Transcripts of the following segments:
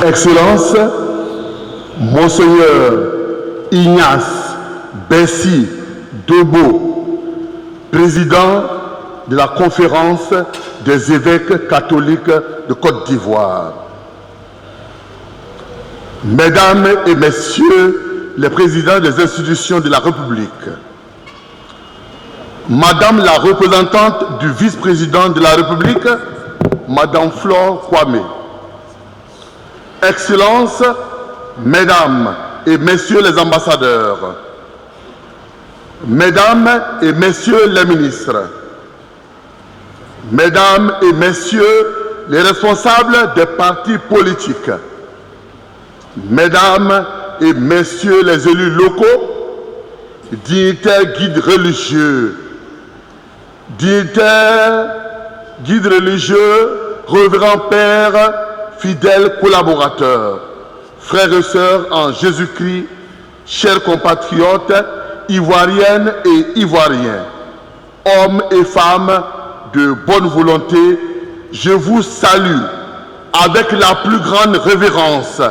Excellence, Monseigneur Ignace Bessi Dobo, président de la Conférence des évêques catholiques de Côte d'Ivoire. Mesdames et Messieurs les présidents des institutions de la République, Madame la représentante du vice-président de la République, Madame Flore Kwame, Excellences, Mesdames et Messieurs les ambassadeurs, Mesdames et Messieurs les ministres, Mesdames et Messieurs les responsables des partis politiques, Mesdames et Messieurs les élus locaux, dignitaires guides religieux, révérends pères, fidèles collaborateurs, frères et sœurs en Jésus-Christ, chers compatriotes, ivoiriennes et ivoiriens, hommes et femmes de bonne volonté, je vous salue avec la plus grande révérence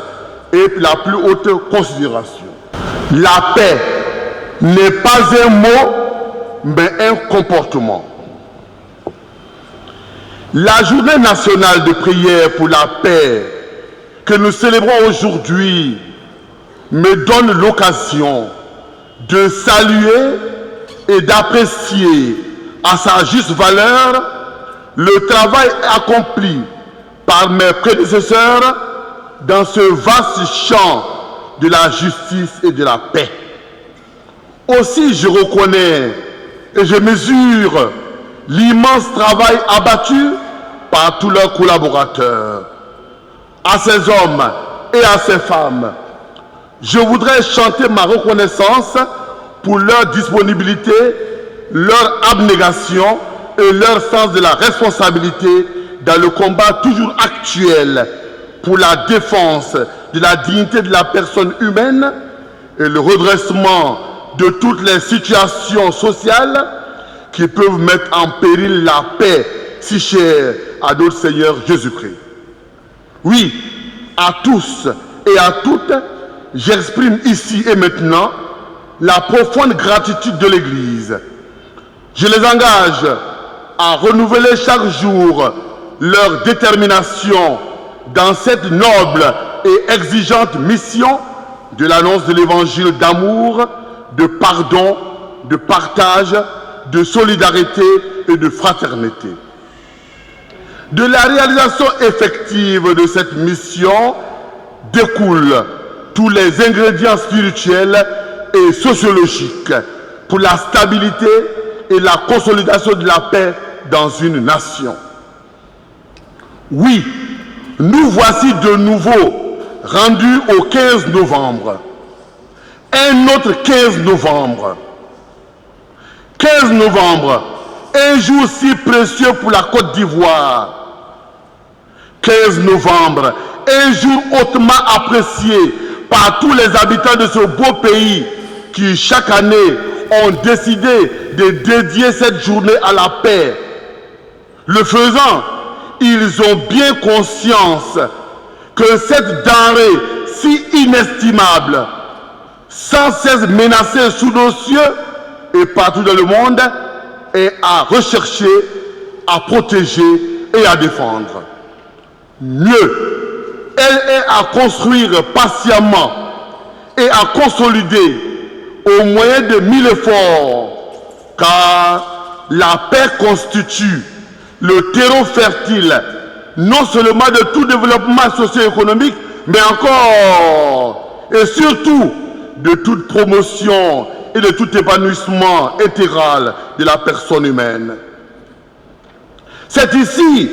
et la plus haute considération. La paix n'est pas un mot, mais un comportement. La journée nationale de prière pour la paix que nous célébrons aujourd'hui me donne l'occasion de saluer et d'apprécier à sa juste valeur le travail accompli par mes prédécesseurs dans ce vaste champ de la justice et de la paix. Aussi, je reconnais et je mesure l'immense travail abattu par tous leurs collaborateurs. À ces hommes et à ces femmes, je voudrais chanter ma reconnaissance pour leur disponibilité, leur abnégation et leur sens de la responsabilité dans le combat toujours actuel pour la défense de la dignité de la personne humaine et le redressement de toutes les situations sociales qui peuvent mettre en péril la paix si chère à notre Seigneur Jésus-Christ. Oui, à tous et à toutes, j'exprime ici et maintenant la profonde gratitude de l'Église. Je les engage à renouveler chaque jour leur détermination dans cette noble et exigeante mission de l'annonce de l'évangile d'amour, de pardon, de partage, de solidarité et de fraternité. De la réalisation effective de cette mission découlent tous les ingrédients spirituels et sociologiques pour la stabilité et la consolidation de la paix dans une nation. Oui, nous voici de nouveau rendus au 15 novembre. Un autre 15 novembre. 15 novembre, un jour si précieux pour la Côte d'Ivoire. 15 novembre, un jour hautement apprécié par tous les habitants de ce beau pays qui, chaque année, ont décidé de dédier cette journée à la paix. Le faisant, ils ont bien conscience que cette denrée si inestimable, sans cesse menacée sous nos cieux et partout dans le monde, est à rechercher, à protéger et à défendre. Mieux, elle est à construire patiemment et à consolider au moyen de 1000 efforts, car la paix constitue le terreau fertile non seulement de tout développement socio-économique, mais encore et surtout de toute promotion et de tout épanouissement intégral de la personne humaine. C'est ici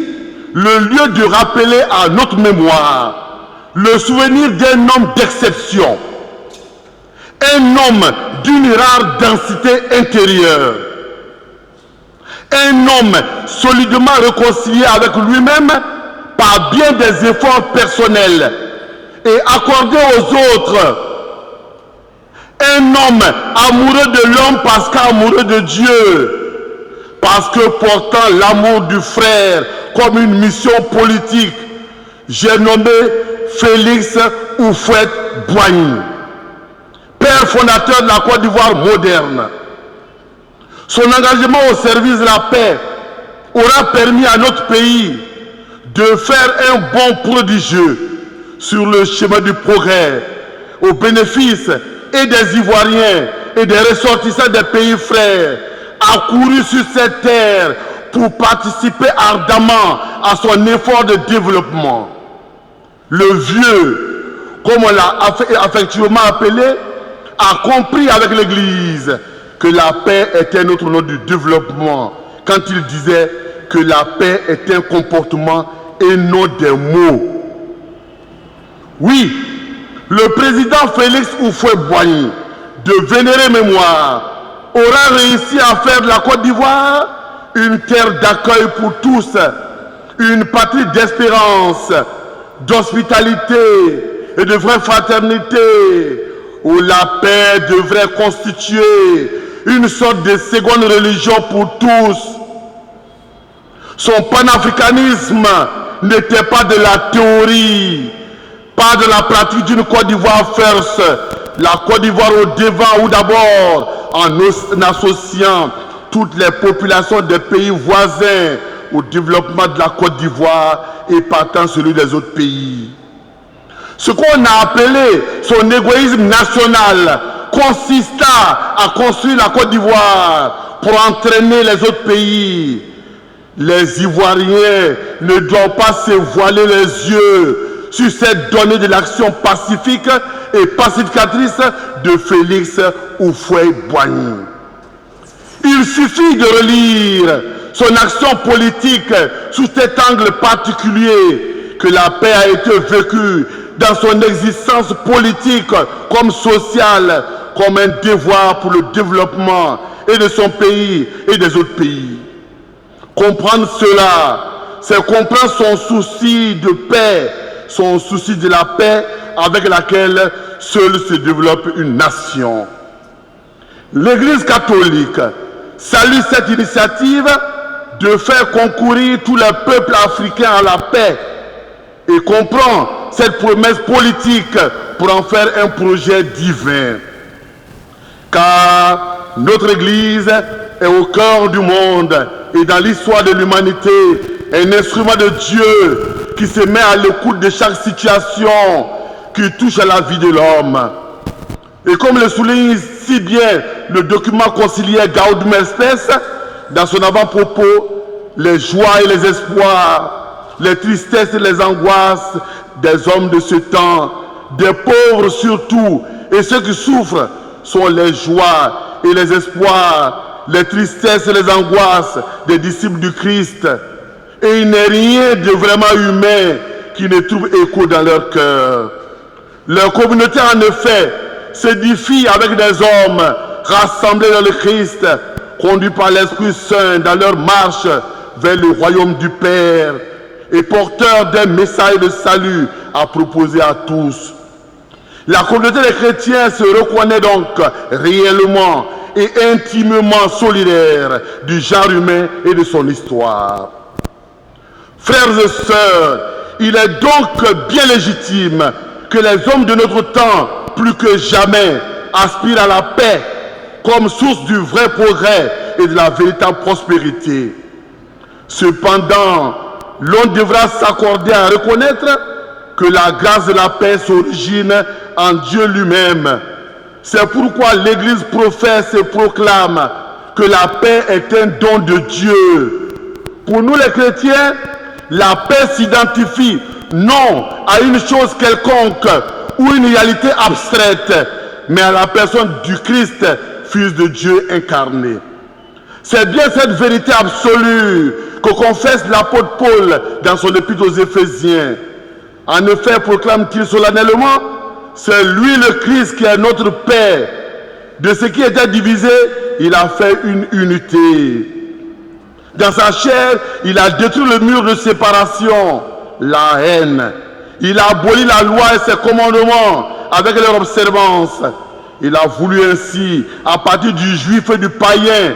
le lieu de rappeler à notre mémoire le souvenir d'un homme d'exception, un homme d'une rare densité intérieure, un homme solidement réconcilié avec lui-même par bien des efforts personnels et accordé aux autres, un homme amoureux de l'homme parce qu'amoureux de Dieu, parce que portant l'amour du frère comme une mission politique, j'ai nommé Félix Houphouët-Boigny, père fondateur de la Côte d'Ivoire moderne. Son engagement au service de la paix aura permis à notre pays de faire un bond prodigieux sur le chemin du progrès au bénéfice et des Ivoiriens et des ressortissants des pays frères accourus sur cette terre pour participer ardemment à son effort de développement. Le vieux, comme on l'a affectueusement appelé, a compris avec l'Église que la paix était notre nom du développement quand il disait que la paix est un comportement et non des mots. Oui, le président Félix Houphouët-Boigny, de vénérée mémoire, aura réussi à faire de la Côte d'Ivoire une terre d'accueil pour tous, une patrie d'espérance, d'hospitalité et de vraie fraternité, où la paix devrait constituer une sorte de seconde religion pour tous. Son panafricanisme n'était pas de la théorie, pas de la pratique d'une Côte d'Ivoire first, la Côte d'Ivoire au devant ou d'abord en associant toutes les populations des pays voisins au développement de la Côte d'Ivoire et partant celui des autres pays. Ce qu'on a appelé son égoïsme national consista à construire la Côte d'Ivoire pour entraîner les autres pays. Les Ivoiriens ne doivent pas se voiler les yeux sur cette donnée de l'action pacifique et pacificatrice de Félix Houphouët-Boigny. Il suffit de relire son action politique sous cet angle particulier que la paix a été vécue dans son existence politique comme sociale, comme un devoir pour le développement et de son pays et des autres pays. Comprendre cela, c'est comprendre son souci de paix, son souci de la paix avec laquelle seule se développe une nation. L'Église catholique salue cette initiative de faire concourir tous les peuples africains à la paix et comprend cette promesse politique pour en faire un projet divin. Car notre Église est au cœur du monde et dans l'histoire de l'humanité un instrument de Dieu qui se met à l'écoute de chaque situation qui touche à la vie de l'homme. Et comme le souligne si bien le document conciliaire Gaudium et Spes, dans son avant-propos, les joies et les espoirs, les tristesses et les angoisses des hommes de ce temps, des pauvres surtout, et ceux qui souffrent sont les joies et les espoirs, les tristesses et les angoisses des disciples du Christ. Et il n'est rien de vraiment humain qui ne trouve écho dans leur cœur. Leur communauté, en effet, s'édifie avec des hommes rassemblés dans le Christ, conduits par l'Esprit Saint dans leur marche vers le royaume du Père et porteurs d'un message de salut à proposer à tous. La communauté des chrétiens se reconnaît donc réellement et intimement solidaire du genre humain et de son histoire. Frères et sœurs, il est donc bien légitime que les hommes de notre temps, plus que jamais, aspirent à la paix comme source du vrai progrès et de la véritable prospérité. Cependant, l'on devra s'accorder à reconnaître que la grâce de la paix s'origine en Dieu lui-même. C'est pourquoi l'Église professe et proclame que la paix est un don de Dieu. Pour nous les chrétiens, la paix s'identifie non à une chose quelconque ou une réalité abstraite, mais à la personne du Christ, Fils de Dieu incarné. C'est bien cette vérité absolue que confesse l'apôtre Paul dans son épître aux Éphésiens. En effet, proclame-t-il solennellement, c'est lui le Christ qui est notre paix. De ce qui était divisé, il a fait une unité. Dans sa chair, il a détruit le mur de séparation, la haine. Il a aboli la loi et ses commandements avec leur observance. Il a voulu ainsi, à partir du juif et du païen,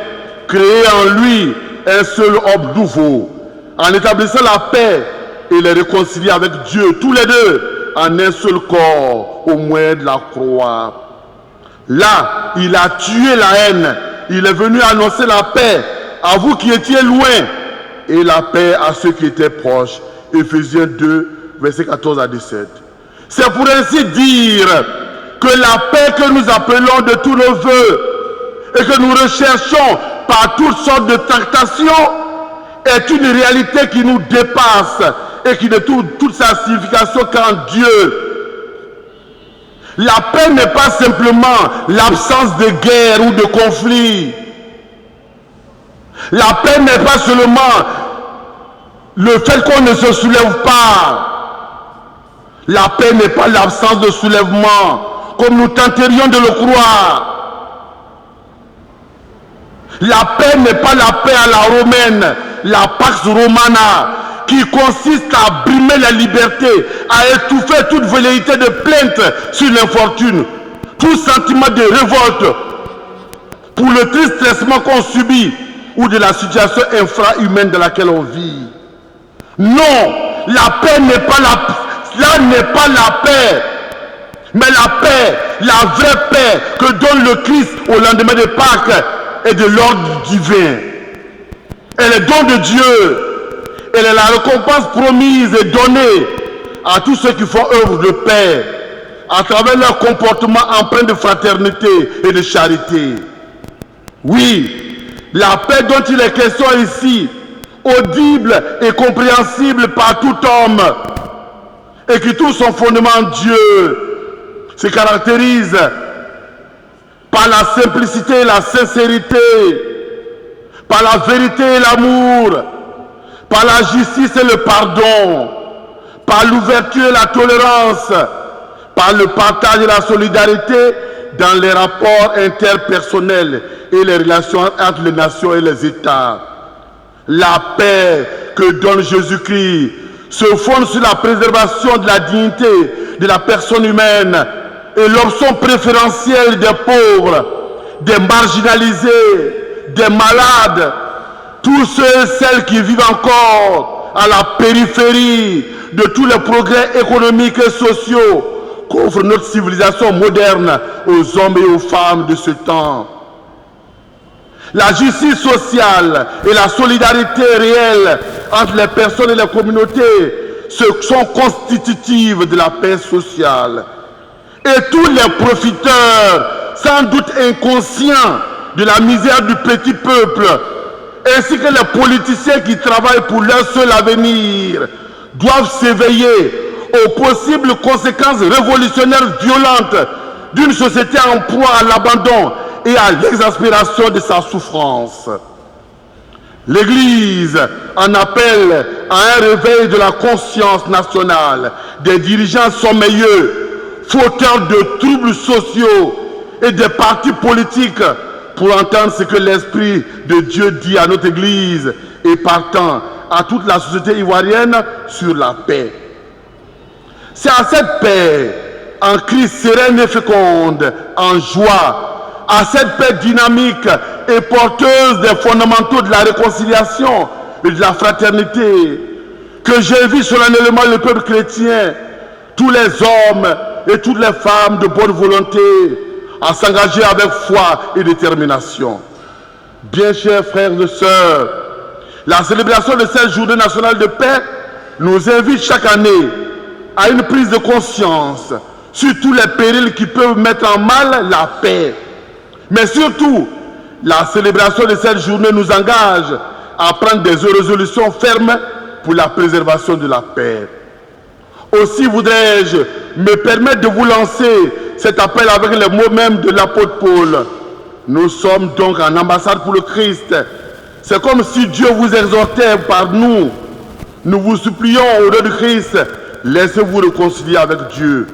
créer en lui un seul homme nouveau, en établissant la paix et les réconcilier avec Dieu, tous les deux, en un seul corps au moyen de la croix. Là, il a tué la haine. Il est venu annoncer la paix à vous qui étiez loin et la paix à ceux qui étaient proches. Éphésiens 2, versets 14 à 17. C'est pour ainsi dire que la paix que nous appelons de tous nos voeux et que nous recherchons par toutes sortes de tractations est une réalité qui nous dépasse et qui ne trouve toute sa signification qu'en Dieu. La paix n'est pas simplement l'absence de guerre ou de conflit. La paix n'est pas seulement le fait qu'on ne se soulève pas. La paix n'est pas l'absence de soulèvement, comme nous tenterions de le croire. La paix n'est pas la paix à la romaine, la pax romana, qui consiste à brimer la liberté, à étouffer toute velléité de plainte sur l'infortune, tout sentiment de révolte pour le triste traitement qu'on subit ou de la situation infra-humaine dans laquelle on vit. Non, la paix n'est pas là n'est pas la paix, mais la paix, la vraie paix que donne le Christ au lendemain de Pâques est de l'ordre divin. Elle est don de Dieu. Elle est la récompense promise et donnée à tous ceux qui font œuvre de paix à travers leur comportement empreint de fraternité et de charité. Oui, la paix dont il est question ici, audible et compréhensible par tout homme, et qui trouve son fondement en Dieu, se caractérise par la simplicité et la sincérité, par la vérité et l'amour, par la justice et le pardon, par l'ouverture et la tolérance, par le partage et la solidarité dans les rapports interpersonnels et les relations entre les nations et les États. La paix que donne Jésus-Christ se fonde sur la préservation de la dignité de la personne humaine et l'option préférentielle des pauvres, des marginalisés, des malades, tous ceux et celles qui vivent encore à la périphérie de tous les progrès économiques et sociaux qu'offre notre civilisation moderne aux hommes et aux femmes de ce temps. La justice sociale et la solidarité réelle entre les personnes et les communautés sont constitutives de la paix sociale. Et tous les profiteurs, sans doute inconscients de la misère du petit peuple, ainsi que les politiciens qui travaillent pour leur seul avenir, doivent s'éveiller aux possibles conséquences révolutionnaires violentes d'une société en proie à l'abandon et à l'exaspération de sa souffrance. L'Église en appelle à un réveil de la conscience nationale des dirigeants sommeilleux, fauteurs de troubles sociaux et des partis politiques pour entendre ce que l'Esprit de Dieu dit à notre Église et partant à toute la société ivoirienne sur la paix. C'est à cette paix, en Christ sereine et féconde, en joie, à cette paix dynamique et porteuse des fondamentaux de la réconciliation et de la fraternité, que j'invite solennellement le peuple chrétien, tous les hommes et toutes les femmes de bonne volonté, à s'engager avec foi et détermination. Bien chers frères et sœurs, la célébration de cette journée nationale de paix nous invite chaque année à une prise de conscience sur tous les périls qui peuvent mettre en mal la paix. Mais surtout, la célébration de cette journée nous engage à prendre des résolutions fermes pour la préservation de la paix. Aussi voudrais-je me permettre de vous lancer cet appel avec les mots mêmes de l'apôtre Paul. Nous sommes donc en ambassade pour le Christ. C'est comme si Dieu vous exhortait par nous. Nous vous supplions au nom de Christ, laissez-vous réconcilier avec Dieu.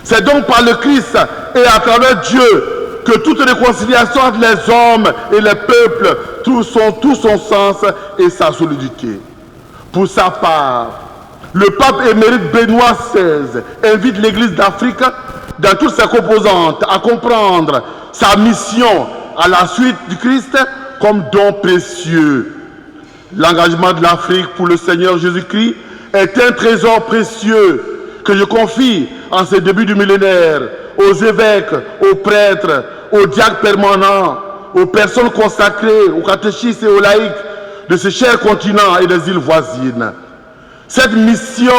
C'est donc par le Christ et à travers Dieu que toute réconciliation entre les hommes et les peuples trouve tout son sens et sa solidité. Pour sa part, le pape émérite Benoît XVI invite l'Église d'Afrique dans toutes ses composantes à comprendre sa mission à la suite du Christ comme don précieux. L'engagement de l'Afrique pour le Seigneur Jésus-Christ est un trésor précieux que je confie en ce début du millénaire aux évêques, aux prêtres, aux diacres permanents, aux personnes consacrées, aux catéchistes et aux laïcs de ce cher continent et des îles voisines. Cette mission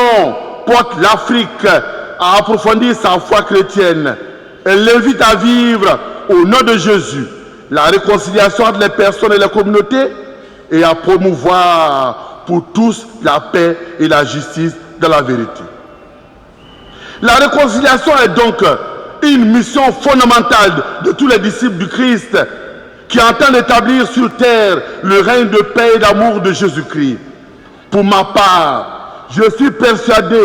porte l'Afrique à approfondir sa foi chrétienne. Elle l'invite à vivre au nom de Jésus la réconciliation entre les personnes et les communautés et à promouvoir pour tous la paix et la justice dans la vérité. La réconciliation est donc une mission fondamentale de tous les disciples du Christ qui entendent établir sur terre le règne de paix et d'amour de Jésus-Christ. Pour ma part, je suis persuadé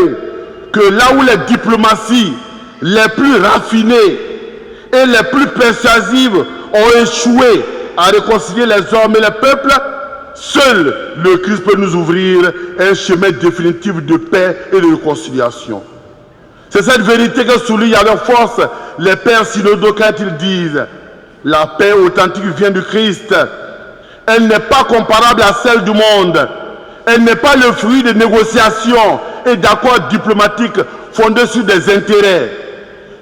que là où les diplomaties les plus raffinées et les plus persuasives ont échoué à réconcilier les hommes et les peuples, seul le Christ peut nous ouvrir un chemin définitif de paix et de réconciliation. C'est cette vérité que soulignent avec force les pères synodaux quand ils disent « La paix authentique vient du Christ. Elle n'est pas comparable à celle du monde. Elle n'est pas le fruit de négociations et d'accords diplomatiques fondés sur des intérêts.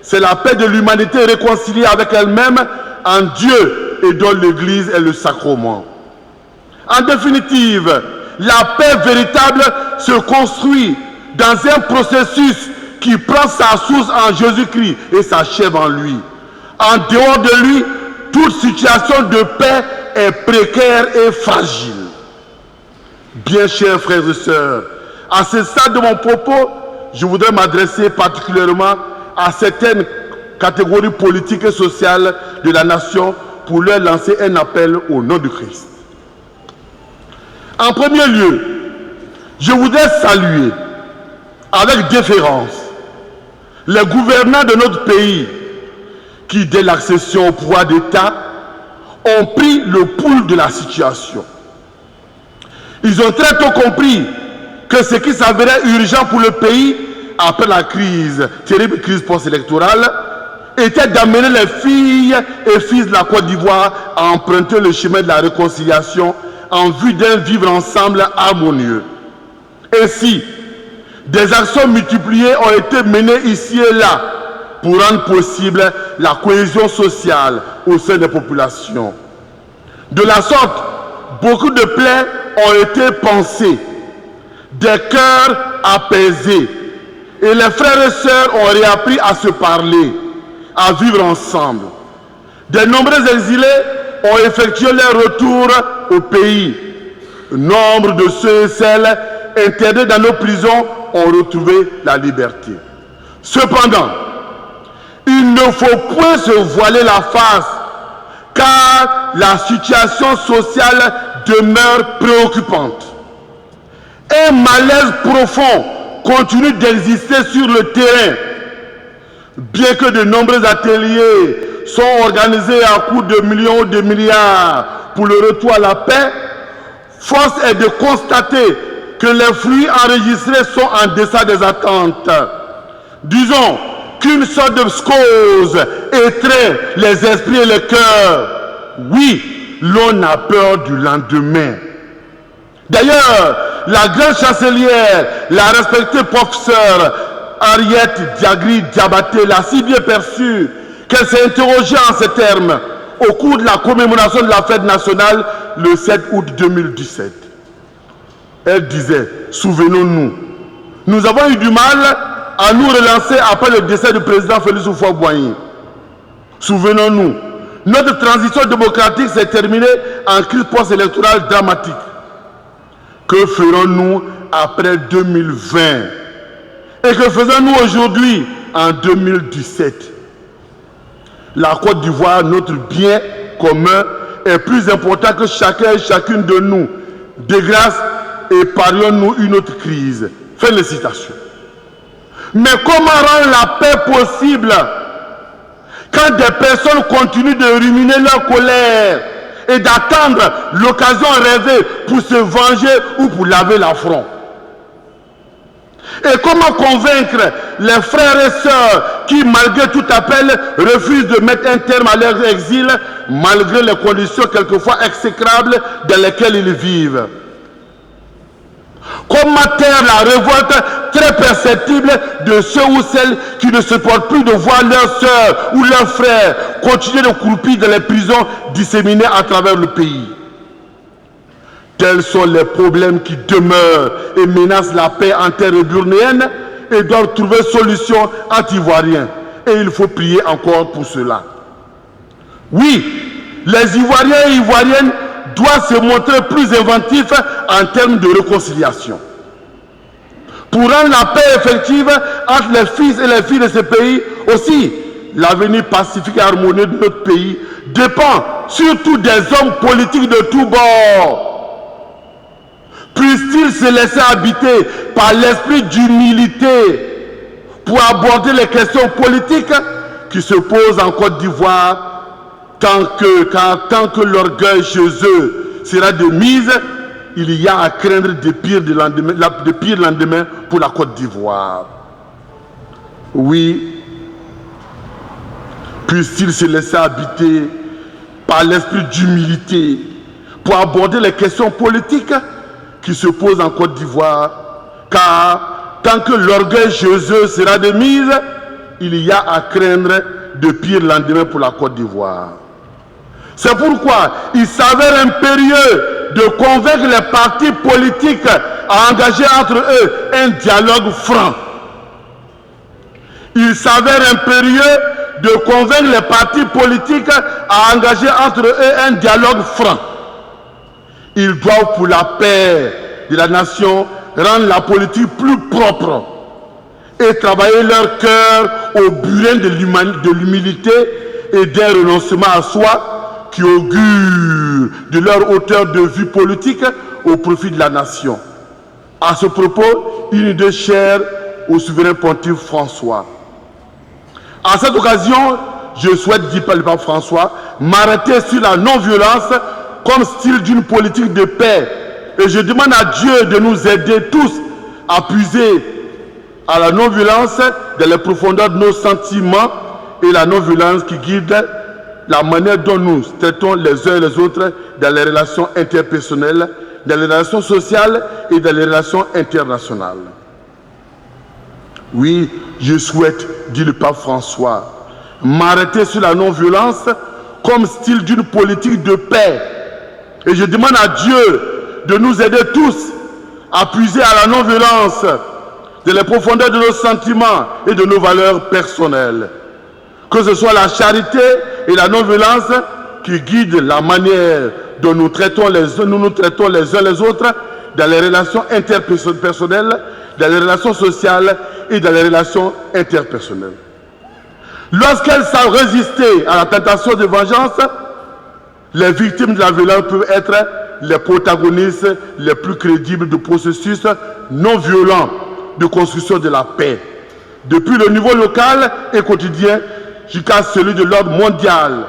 C'est la paix de l'humanité réconciliée avec elle-même en Dieu et dont l'Église est le sacrement. » En définitive, la paix véritable se construit dans un processus qui prend sa source en Jésus-Christ et s'achève en lui. En dehors de lui, toute situation de paix est précaire et fragile. Bien chers frères et sœurs, à ce stade de mon propos, je voudrais m'adresser particulièrement à certaines catégories politiques et sociales de la nation pour leur lancer un appel au nom du Christ. En premier lieu, je voudrais saluer avec déférence les gouvernants de notre pays qui, dès l'accession au pouvoir d'État, ont pris le pouls de la situation. Ils ont très tôt compris que ce qui s'avérait urgent pour le pays après la terrible crise post-électorale, était d'amener les filles et fils de la Côte d'Ivoire à emprunter le chemin de la réconciliation en vue d'un vivre ensemble harmonieux. Ainsi, des actions multipliées ont été menées ici et là pour rendre possible la cohésion sociale au sein des populations. De la sorte, beaucoup de plaies ont été pansées, des cœurs apaisés, et les frères et sœurs ont réappris à se parler, à vivre ensemble. De nombreux exilés ont effectué leur retour au pays. Nombre de ceux et celles internés dans nos prisons ont retrouvé la liberté. Cependant, il ne faut point se voiler la face, car la situation sociale demeure préoccupante. Un malaise profond continue d'exister sur le terrain. Bien que de nombreux ateliers sont organisés à coût de millions ou de milliards pour le retour à la paix, force est de constater que les fruits enregistrés sont en deçà des attentes. Disons qu'une sorte de psychose étreint les esprits et les cœurs. Oui, l'on a peur du lendemain. D'ailleurs, la grande chancelière, la respectée professeure Henriette Diagri-Diabaté l'a si bien perçue qu'elle s'est interrogée en ces termes au cours de la commémoration de la fête nationale le 7 août 2017. Elle disait, souvenons-nous, nous avons eu du mal à nous relancer après le décès du président Félix Houphouët-Boigny. Souvenons-nous, notre transition démocratique s'est terminée en crise post-électorale dramatique. Que ferons-nous après 2020? Et que faisons-nous aujourd'hui en 2017? La Côte d'Ivoire, notre bien commun, est plus important que chacun et chacune de nous. De grâce, épargnons-nous une autre crise. Fin de citation. Mais comment rendre la paix possible quand des personnes continuent de ruminer leur colère et d'attendre l'occasion rêvée pour se venger ou pour laver l'affront? Et comment convaincre les frères et sœurs qui, malgré tout appel, refusent de mettre un terme à leur exil, malgré les conditions quelquefois exécrables dans lesquelles ils vivent? Comment taire la révolte très perceptible de ceux ou celles qui ne supportent plus de voir leurs sœurs ou leurs frères continuer de croupir dans les prisons disséminées à travers le pays. Tels sont les problèmes qui demeurent et menacent la paix en terre burnéenne et doivent trouver solution entre Ivoiriens. Et il faut prier encore pour cela. Oui, les Ivoiriens et Ivoiriennes doivent se montrer plus inventifs en termes de réconciliation. Pour rendre la paix effective entre les fils et les filles de ce pays, aussi, l'avenir pacifique et harmonieux de notre pays dépend surtout des hommes politiques de tous bords. Puissent-ils se laisser habiter par l'esprit d'humilité pour aborder les questions politiques qui se posent en Côte d'Ivoire tant que l'orgueil chez eux sera de mise, il y a à craindre de pires lendemains pour la Côte d'Ivoire. Oui, puissent-ils se laisser habiter par l'esprit d'humilité pour aborder les questions politiques qui se posent en Côte d'Ivoire, car tant que l'orgueil chez eux sera de mise, il y a à craindre de pires lendemains pour la Côte d'Ivoire. C'est pourquoi il s'avère impérieux de convaincre les partis politiques à engager entre eux un dialogue franc. Il s'avère impérieux de convaincre les partis politiques à engager entre eux un dialogue franc. Ils doivent, pour la paix de la nation, rendre la politique plus propre et travailler leur cœur au burin de l'humilité et d'un renoncement à soi qui augure de leur hauteur de vue politique au profit de la nation. À ce propos, une idée chère au souverain pontife François. À cette occasion, je souhaite, dit par le pape François, m'arrêter sur la non-violence comme style d'une politique de paix. Et je demande à Dieu de nous aider tous à puiser à la non-violence dans les profondeurs de nos sentiments et la non-violence qui guide la manière dont nous traitons les uns et les autres dans les relations interpersonnelles, dans les relations sociales et dans les relations internationales. Oui, je souhaite, dit le pape François, m'arrêter sur la non-violence comme style d'une politique de paix. Et je demande à Dieu de nous aider tous à puiser à la non-violence de les profondeurs de nos sentiments et de nos valeurs personnelles. Que ce soit la charité et la non-violence qui guident la manière dont nous nous traitons les uns les autres dans les relations interpersonnelles, dans les relations sociales et dans les relations interpersonnelles. Lorsqu'elles savent résister à la tentation de vengeance, les victimes de la violence peuvent être les protagonistes les plus crédibles du processus non violent de construction de la paix, depuis le niveau local et quotidien jusqu'à celui de l'ordre mondial.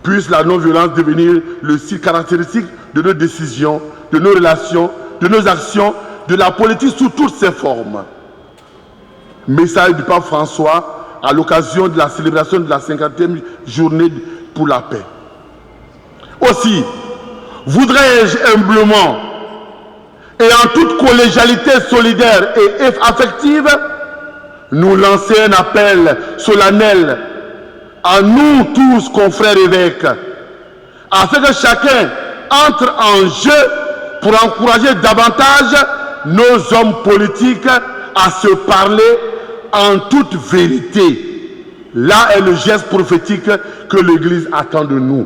Puisse la non-violence devenir le style caractéristique de nos décisions, de nos relations, de nos actions, de la politique sous toutes ses formes. Message du pape François à l'occasion de la célébration de la 50e journée pour la paix. Aussi, voudrais-je humblement et en toute collégialité solidaire et affective nous lancer un appel solennel à nous tous, confrères évêques, afin que chacun entre en jeu pour encourager davantage nos hommes politiques à se parler en toute vérité. Là est le geste prophétique que l'Église attend de nous.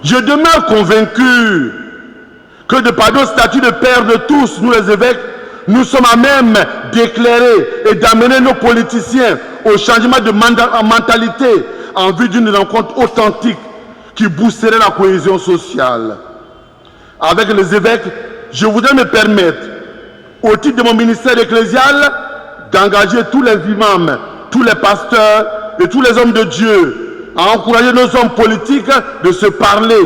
Je demeure convaincu que de par nos statuts de père de tous, nous les évêques, nous sommes à même d'éclairer et d'amener nos politiciens au changement de mentalité en vue d'une rencontre authentique qui boosterait la cohésion sociale. Avec les évêques, je voudrais me permettre, au titre de mon ministère ecclésial, d'engager tous les imams, tous les pasteurs et tous les hommes de Dieu à encourager nos hommes politiques de se parler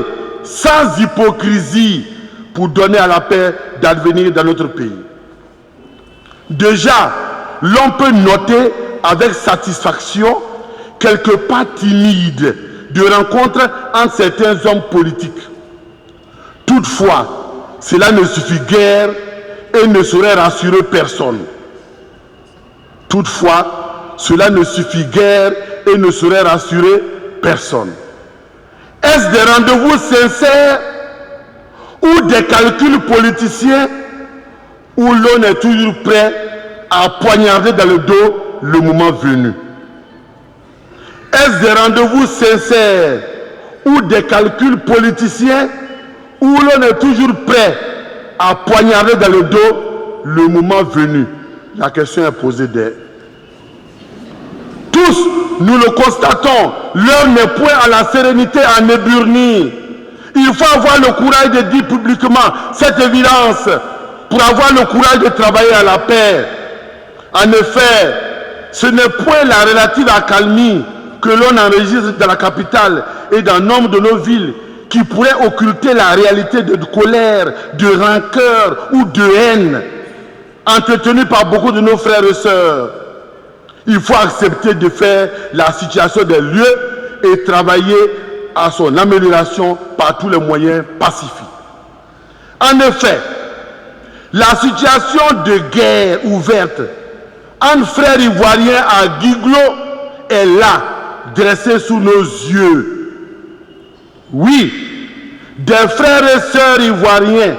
sans hypocrisie pour donner à la paix d'advenir dans notre pays. Déjà, l'on peut noter avec satisfaction quelques pas timides de rencontres entre certains hommes politiques. Toutefois, cela ne suffit guère et ne saurait rassurer personne. Toutefois, cela ne suffit guère et ne saurait rassurer personne. Est-ce des rendez-vous sincères ou des calculs politiciens où l'on est toujours prêt à poignarder dans le dos le moment venu? Est-ce des rendez-vous sincères ou des calculs politiciens où l'on est toujours prêt à poignarder dans le dos le moment venu? La question est posée dès. Tous, nous le constatons, l'heure n'est point à la sérénité en Éburnie. Il faut avoir le courage de dire publiquement cette évidence pour avoir le courage de travailler à la paix. En effet, ce n'est point la relative accalmie que l'on enregistre dans la capitale et dans nombre de nos villes qui pourrait occulter la réalité de colère, de rancœur ou de haine entretenue par beaucoup de nos frères et sœurs. Il faut accepter de faire la situation des lieux et travailler à son amélioration par tous les moyens pacifiques. En effet, la situation de guerre ouverte entre frères ivoiriens à Guiglo est là, dressée sous nos yeux. Oui, des frères et sœurs ivoiriens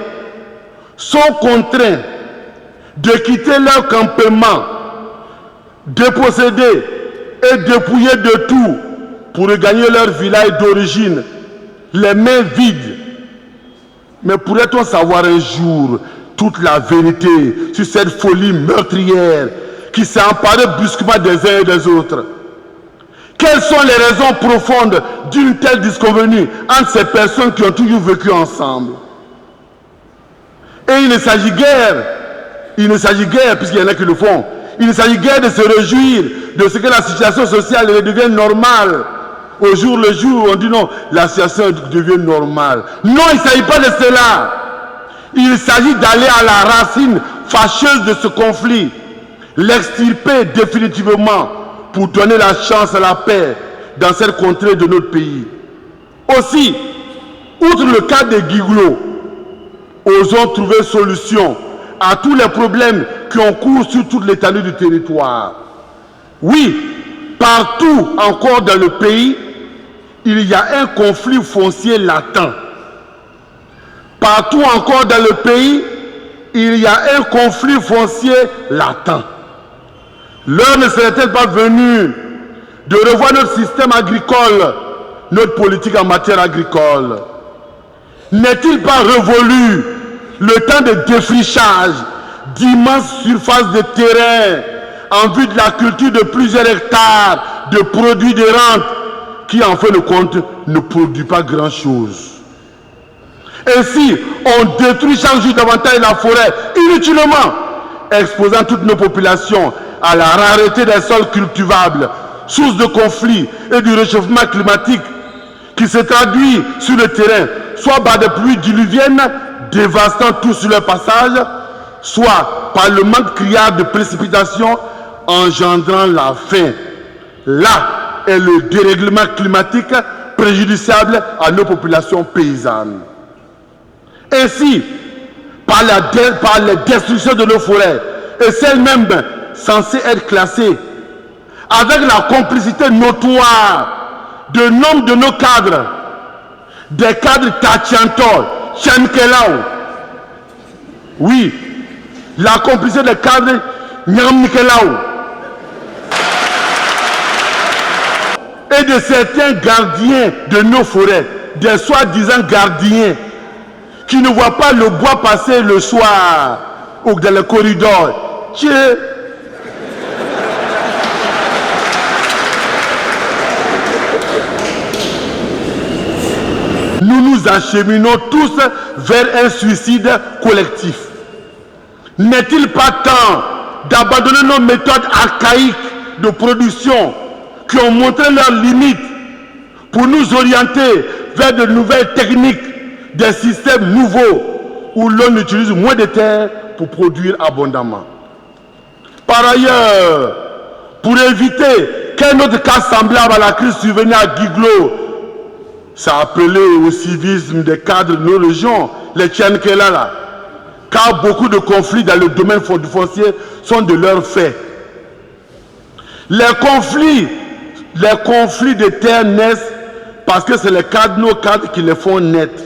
sont contraints de quitter leur campement, déposséder et dépouiller de tout pour regagner leur village d'origine, les mains vides. Mais pourrait-on savoir un jour toute la vérité sur cette folie meurtrière qui s'est emparée brusquement des uns et des autres? Quelles sont les raisons profondes d'une telle disconvenue entre ces personnes qui ont toujours vécu ensemble? Et il ne s'agit guère, puisqu'il y en a qui le font, il ne s'agit guère de se réjouir de ce que la situation sociale devienne normale. Au jour le jour, on dit non, la situation devient normale. Non, il ne s'agit pas de cela. Il s'agit d'aller à la racine fâcheuse de ce conflit, l'extirper définitivement pour donner la chance à la paix dans cette contrée de notre pays. Aussi, outre le cas de Guiglo, osons trouver solution à tous les problèmes qui ont cours sur toute l'étendue du territoire. Oui, partout encore dans le pays, il y a un conflit foncier latent. Partout encore dans le pays, il y a un conflit foncier latent. L'heure ne serait-elle pas venue de revoir notre système agricole, notre politique en matière agricole? N'est-il pas révolu le temps de défrichage d'immenses surfaces de terrain en vue de la culture de plusieurs hectares de produits de rente qui, en fin de compte, ne produit pas grand-chose? Ainsi, on détruit chaque jour davantage la forêt inutilement, exposant toutes nos populations à la rareté des sols cultivables, source de conflits et du réchauffement climatique qui se traduit sur le terrain, soit par des pluies diluviennes dévastant tout sur leur passage, soit par le manque criard de précipitations engendrant la faim. Là est le dérèglement climatique préjudiciable à nos populations paysannes. Ainsi, par la destruction de nos forêts, et celles-mêmes censées être classées, avec la complicité notoire de nombre de nos cadres, des cadres Tachiantol, Tchankelao, oui, la complicité des cadres Nyamnikelao, et de certains gardiens de nos forêts, des soi-disant gardiens, qui ne voient pas le bois passer le soir ou dans le corridor. Nous nous acheminons tous vers un suicide collectif. N'est-il pas temps d'abandonner nos méthodes archaïques de production qui ont montré leurs limites pour nous orienter vers de nouvelles techniques, des systèmes nouveaux où l'on utilise moins de terre pour produire abondamment? Par ailleurs, pour éviter qu'un autre cas semblable à la crise survenue à Guiglo, ça appelé au civisme des cadres de nos régions, les Tchankelala, car beaucoup de conflits dans le domaine du foncier sont de leur fait. Les conflits de terre naissent parce que c'est les cardinaux cadres qui les font naître.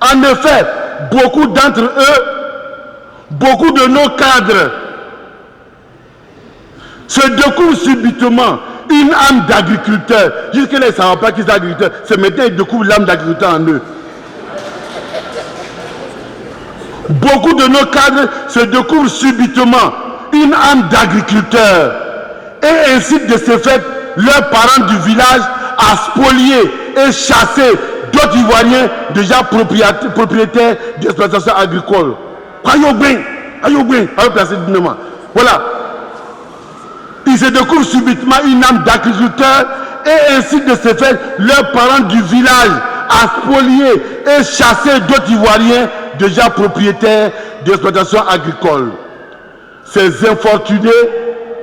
En effet, beaucoup d'entre eux, beaucoup de nos cadres se découvrent subitement une âme d'agriculteur. Jusque-là, ils ne savent pas qu'ils sont agriculteurs. C'est maintenant qu'ils découvrent l'âme d'agriculteur en eux. Beaucoup de nos cadres se découvrent subitement une âme d'agriculteur et incitent de ce fait leurs parents du village à spolier et chasser d'autres Ivoiriens déjà propriétaires d'exploitations agricoles. Voilà. Ils se découvrent subitement une âme d'agriculteur et incitent de ce fait leurs parents du village à spolier et chasser d'autres Ivoiriens déjà propriétaires d'exploitations agricoles. Ces infortunés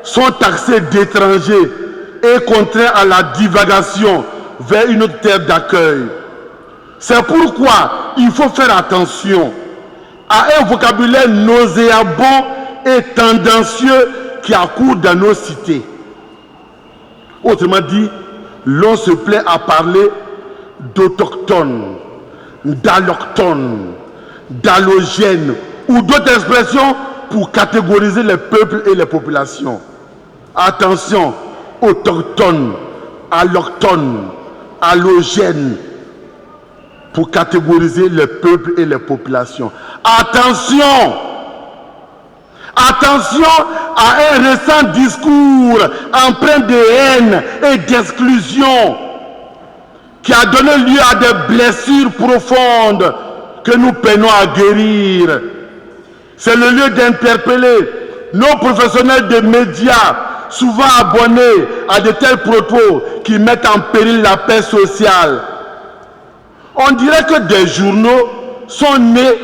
sont taxés d'étrangers et contraints à la divagation vers une autre terre d'accueil. C'est pourquoi il faut faire attention à un vocabulaire nauséabond et tendancieux qui accourt dans nos cités. Autrement dit, l'on se plaît à parler d'autochtones, d'allochtones, d'allogènes ou d'autres expressions pour catégoriser les peuples et les populations. Attention, autochtones, allochtones, allogènes, pour catégoriser les peuples et les populations. Attention! Attention à un récent discours empreint de haine et d'exclusion qui a donné lieu à des blessures profondes que nous peinons à guérir. C'est le lieu d'interpeller nos professionnels des médias, souvent abonnés à de tels propos qui mettent en péril la paix sociale. On dirait que des journaux sont nés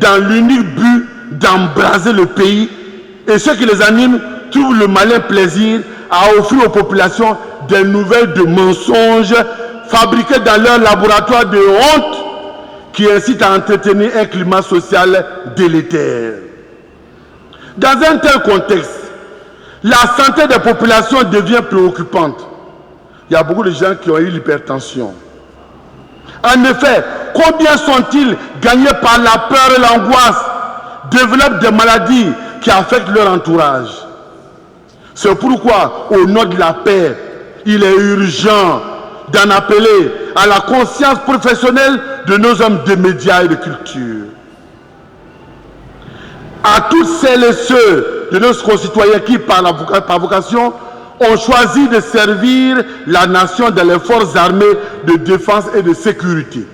dans l'unique but d'embraser le pays et ceux qui les animent trouvent le malin plaisir à offrir aux populations des nouvelles de mensonges fabriqués dans leur laboratoire de honte qui incitent à entretenir un climat social délétère. Dans un tel contexte, la santé des populations devient préoccupante. Il y a beaucoup de gens qui ont eu l'hypertension. En effet, combien sont-ils gagnés par la peur et l'angoisse, développent des maladies qui affectent leur entourage? C'est pourquoi, au nom de la paix, il est urgent d'en appeler à la conscience professionnelle de nos hommes de médias et de culture. À toutes celles et ceux de nos concitoyens qui, par vocation, ont choisi de servir la nation dans les forces armées de défense et de sécurité.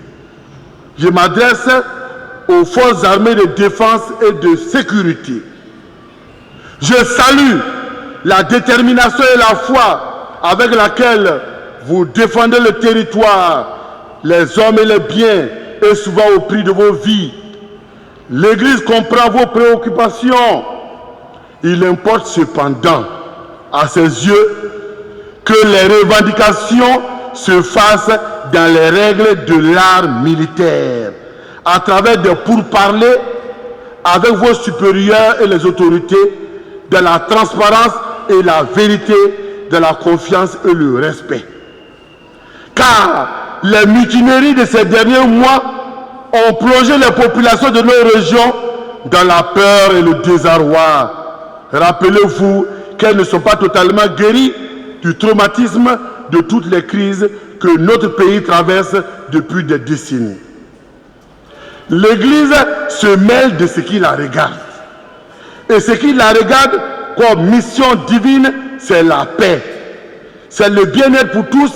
Je m'adresse aux forces armées de défense et de sécurité. Je salue la détermination et la foi avec laquelle vous défendez le territoire, les hommes et les biens, et souvent au prix de vos vies. L'Église comprend vos préoccupations. Il importe cependant, à ses yeux, que les revendications se fassent dans les règles de l'art militaire, à travers des pourparlers avec vos supérieurs et les autorités, de la transparence et la vérité, de la confiance et le respect. Car les mutineries de ces derniers mois ont plongé les populations de nos régions dans la peur et le désarroi. Rappelez-vous qu'elles ne sont pas totalement guéries du traumatisme de toutes les crises que notre pays traverse depuis des décennies. L'Église se mêle de ce qui la regarde. Et ce qui la regarde comme mission divine, c'est la paix. C'est le bien-être pour tous,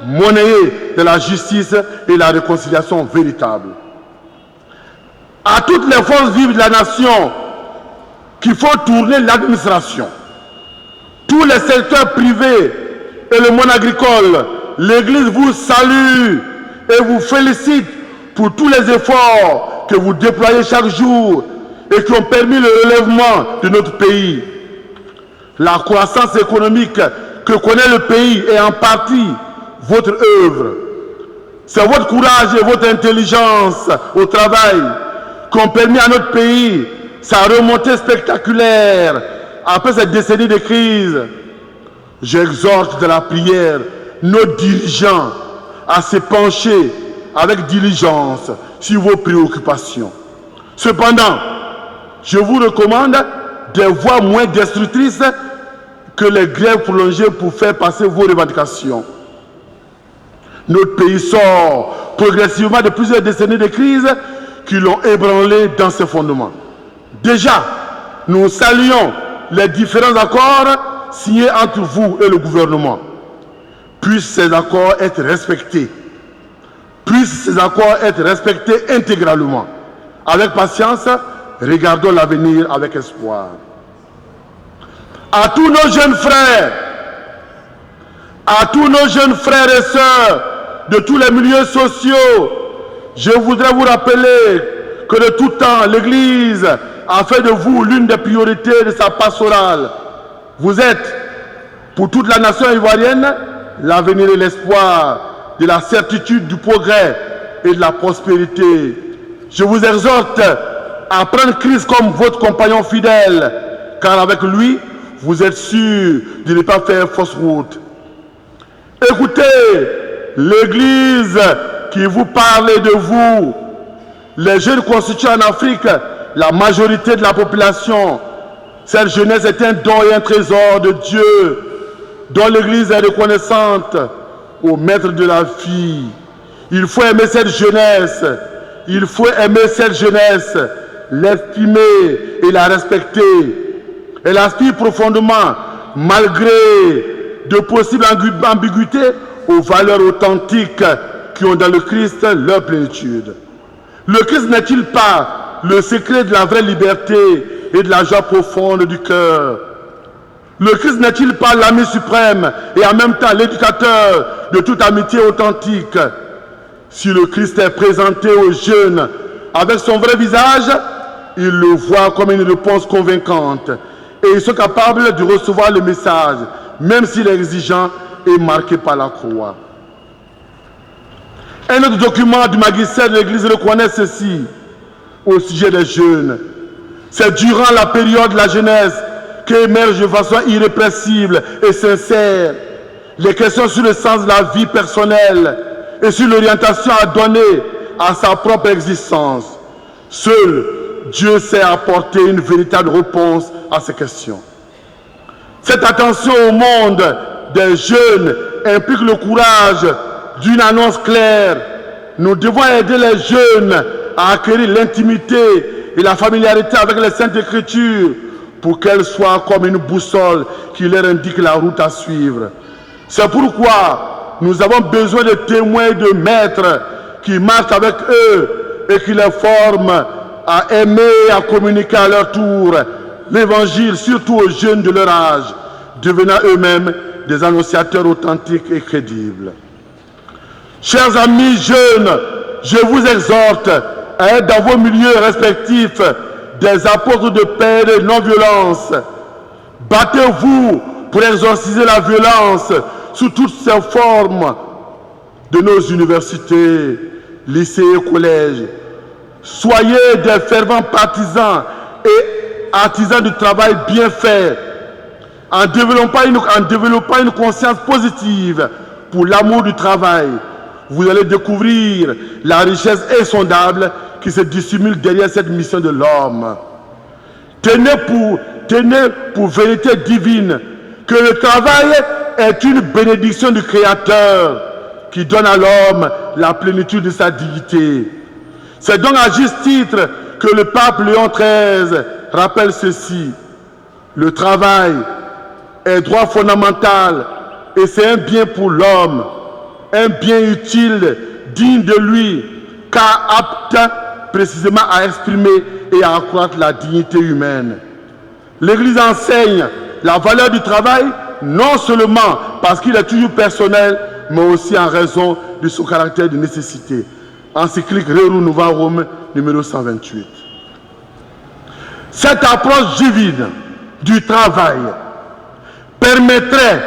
monnayé de la justice et la réconciliation véritable. À toutes les forces vives de la nation qu'il faut tourner l'administration, tous les secteurs privés et le monde agricole, l'Église vous salue et vous félicite pour tous les efforts que vous déployez chaque jour et qui ont permis le relèvement de notre pays. La croissance économique que connaît le pays est en partie votre œuvre. C'est votre courage et votre intelligence au travail qui ont permis à notre pays sa remontée spectaculaire après cette décennie de crise. J'exhorte de la prière nos dirigeants à se pencher avec diligence sur vos préoccupations. Cependant, je vous recommande des voies moins destructrices que les grèves prolongées pour faire passer vos revendications. Notre pays sort progressivement de plusieurs décennies de crise qui l'ont ébranlé dans ses fondements. Déjà, nous saluons les différents accords signés entre vous et le gouvernement. Puissent ces accords être respectés. Puissent ces accords être respectés intégralement. Avec patience, regardons l'avenir avec espoir. À tous nos jeunes frères, et sœurs de tous les milieux sociaux, je voudrais vous rappeler que de tout temps, l'Église a fait de vous l'une des priorités de sa pastorale. Vous êtes, pour toute la nation ivoirienne, l'avenir et l'espoir de la certitude du progrès et de la prospérité. Je vous exhorte à prendre Christ comme votre compagnon fidèle, car avec lui, vous êtes sûr de ne pas faire fausse route. Écoutez l'Église qui vous parle de vous. Les jeunes constituent en Afrique la majorité de la population. Cette jeunesse est un don et un trésor de Dieu dont l'Église est reconnaissante au maître de la vie. Il faut aimer cette jeunesse. Il faut aimer cette jeunesse, l'estimer et la respecter. Elle aspire profondément, malgré de possibles ambiguïtés, aux valeurs authentiques qui ont dans le Christ leur plénitude. Le Christ n'est-il pas le secret de la vraie liberté et de la joie profonde du cœur? Le Christ n'est-il pas l'ami suprême et en même temps l'éducateur de toute amitié authentique? Si le Christ est présenté aux jeunes avec son vrai visage, ils le voient comme une réponse convaincante et ils sont capables de recevoir le message, même s'il est exigeant et marqué par la croix. Un autre document du magistère de l'Église reconnaît ceci au sujet des jeunes. C'est durant la période de la jeunesse qu'émergent de façon irrépressible et sincère les questions sur le sens de la vie personnelle et sur l'orientation à donner à sa propre existence. Seul Dieu sait apporter une véritable réponse à ces questions. Cette attention au monde des jeunes implique le courage d'une annonce claire. Nous devons aider les jeunes à acquérir l'intimité et la familiarité avec les Saintes Écritures pour qu'elles soient comme une boussole qui leur indique la route à suivre. C'est pourquoi nous avons besoin de témoins et de maîtres qui marchent avec eux et qui les forment à aimer et à communiquer à leur tour l'Évangile, surtout aux jeunes de leur âge, devenant eux-mêmes des annonciateurs authentiques et crédibles. Chers amis jeunes, je vous exhorte à être dans vos milieux respectifs des apôtres de paix et de non-violence. Battez-vous pour exorciser la violence sous toutes ses formes de nos universités, lycées et collèges. Soyez des fervents partisans et artisans du travail bien fait, en développant une conscience positive pour l'amour du travail. Vous allez découvrir la richesse insondable qui se dissimule derrière cette mission de l'homme. Tenez pour vérité divine que le travail est une bénédiction du Créateur qui donne à l'homme la plénitude de sa dignité. C'est donc à juste titre que le pape Léon XIII rappelle ceci. Le travail est droit fondamental et c'est un bien pour l'homme, un bien utile, digne de lui, car apte précisément à exprimer et à accroître la dignité humaine. L'Église enseigne la valeur du travail non seulement parce qu'il est toujours personnel, mais aussi en raison de son caractère de nécessité. Encyclique Rerum Novarum numéro 128. Cette approche divine du travail permettrait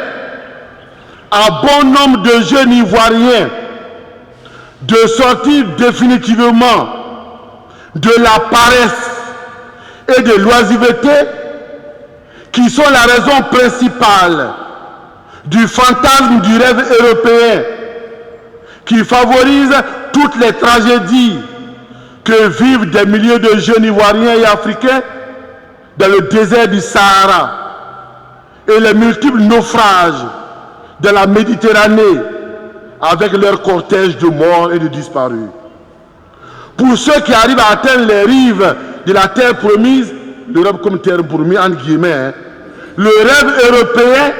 à bon nombre de jeunes Ivoiriens de sortir définitivement de la paresse et de l'oisiveté qui sont la raison principale du fantasme du rêve européen qui favorise toutes les tragédies que vivent des milliers de jeunes Ivoiriens et Africains dans le désert du Sahara et les multiples naufrages de la Méditerranée avec leur cortège de morts et de disparus. Pour ceux qui arrivent à atteindre les rives de la terre promise, l'Europe comme terre promise, entre guillemets, le rêve européen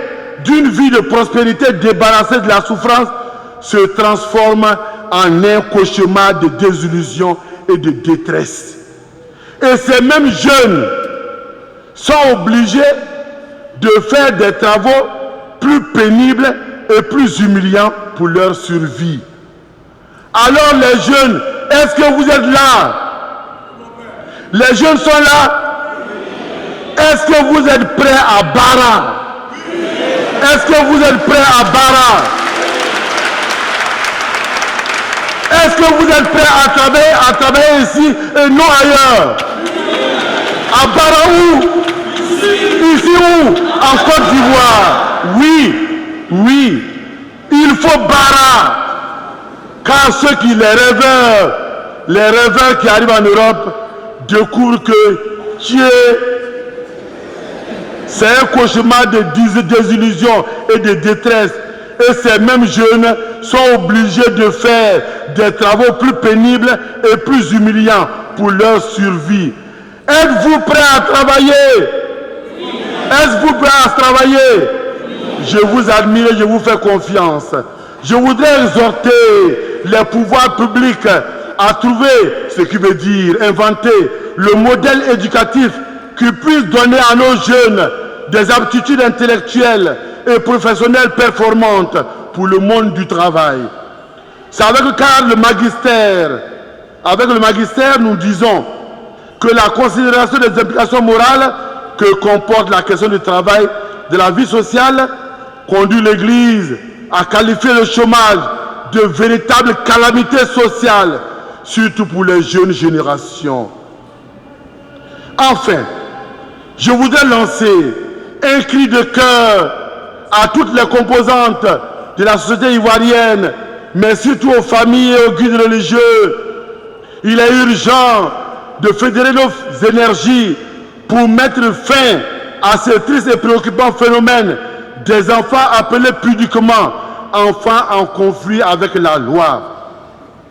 d'une vie de prospérité débarrassée de la souffrance se transforme en un cauchemar de désillusion et de détresse. Et ces mêmes jeunes sont obligés de faire des travaux plus pénibles et plus humiliants pour leur survie. Alors les jeunes, est-ce que vous êtes là? Les jeunes sont là? Est-ce que vous êtes prêts à Bara? Est-ce que vous êtes prêts à Bara? Est-ce que vous êtes prêts à travailler ici et non ailleurs? À Bara où? Ici où? En Côte d'Ivoire. Oui, oui, il faut Bara. Car ceux qui, les rêveurs qui arrivent en Europe, découvrent que Dieu, c'est un cauchemar de désillusion et de détresse. Et ces mêmes jeunes sont obligés de faire des travaux plus pénibles et plus humiliants pour leur survie. Êtes-vous prêts à travailler? Êtes-vous prêts à travailler? Je vous admire et je vous fais confiance. Je voudrais exhorter les pouvoirs publics à trouver, ce qui veut dire inventer, le modèle éducatif qui puisse donner à nos jeunes des aptitudes intellectuelles et professionnelles performantes pour le monde du travail. C'est avec le magistère, nous disons que la considération des implications morales que comporte la question du travail, de la vie sociale, conduit l'Église à qualifier le chômage de véritable calamité sociale, surtout pour les jeunes générations. Enfin, je voudrais lancer un cri de cœur à toutes les composantes de la société ivoirienne, mais surtout aux familles et aux guides religieux. Il est urgent de fédérer nos énergies pour mettre fin à ce triste et préoccupant phénomène des enfants appelés pudiquement enfants en conflit avec la loi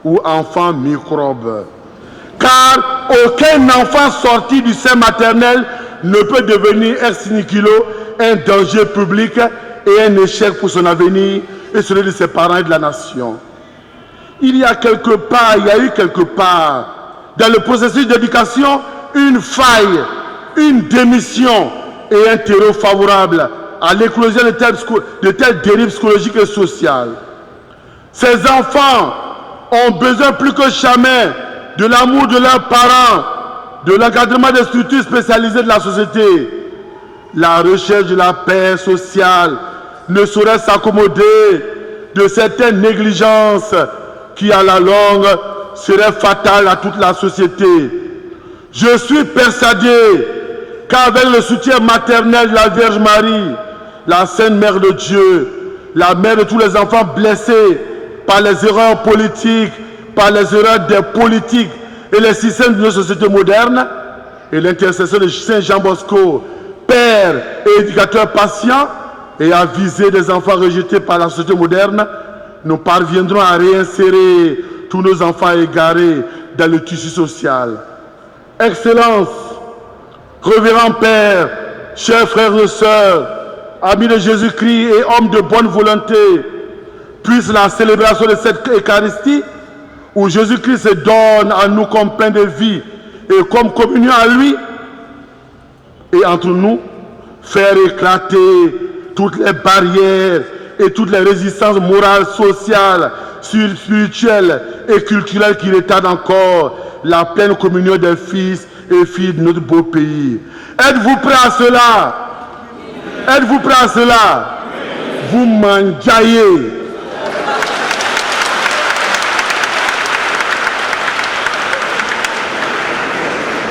ou enfants microbes. Car aucun enfant sorti du sein maternel ne peut devenir ex nihilo un danger public et un échec pour son avenir et celui de ses parents et de la nation. Il y a eu quelque part dans le processus d'éducation une faille, une démission et un terreau favorable à l'éclosion de telles dérives psychologiques et sociales. Ces enfants ont besoin plus que jamais de l'amour de leurs parents, de l'encadrement des structures spécialisées de la société. La recherche de la paix sociale ne saurait s'accommoder de certaines négligences qui, à la longue, seraient fatales à toute la société. Je suis persuadé qu'avec le soutien maternel de la Vierge Marie, la Sainte Mère de Dieu, la mère de tous les enfants blessés par les erreurs politiques, par les erreurs des politiques et les systèmes de nos sociétés modernes, et l'intercession de Saint Jean Bosco, père et éducateur patient, et à viser des enfants rejetés par la société moderne, nous parviendrons à réinsérer tous nos enfants égarés dans le tissu social. Excellence, révérend Père, chers frères et sœurs, amis de Jésus-Christ et hommes de bonne volonté, puisse la célébration de cette Eucharistie, où Jésus-Christ se donne à nous comme pain de vie et comme communion à lui, et entre nous, faire éclater toutes les barrières et toutes les résistances morales, sociales, spirituelles et culturelles qui retardent encore la pleine communion des fils et filles de notre beau pays. Êtes-vous prêts à cela? Êtes-vous prêts à cela? Vous m'enjaillez.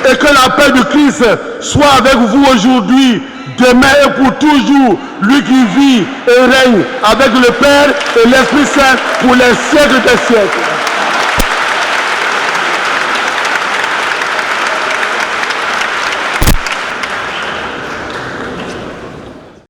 Et que la paix de Christ soit avec vous aujourd'hui, demain et pour toujours, lui qui vit et règne avec le Père et l'Esprit Saint pour les siècles des siècles.